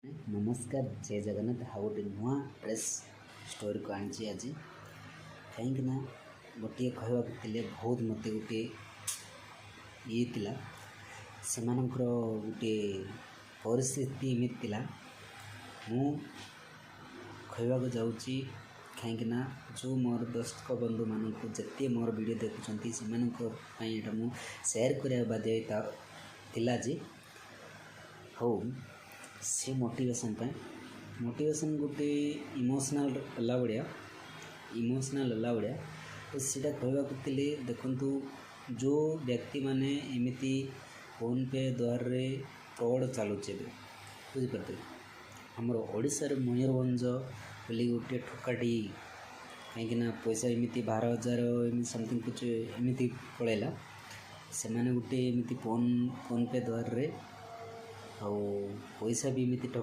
नमस्कार जय जगन्नाथ हाउ गोटे नुआ प्रेस स्टोरी को आनी आज कहीं गोटे कहवाक बहुत मत गोटे ये से गोटे परिस्थिति एमती मु कहवाक जाऊँगी कहीं जो मोर दर्शक बंधु मानक जिते मोर वीडियो देखुं से मु शेयर करने बाध्य थिला जे हो से मोटिवेशन गोटे इमोशनल होला भाया तो सीटा कहवाक देखु जो व्यक्ति माने एमती फोन पे द्वारा फ्रॉड चलुचे बुझीपारे आमर ओडिशार मयूरभंज बोली गोटे ठोकाटी कहीं पैसा एमती 12,000 समथिंग कुछ एमती पड़ेगा से माने गोटे एमती फोन पे द्वारा पैसा भी एमती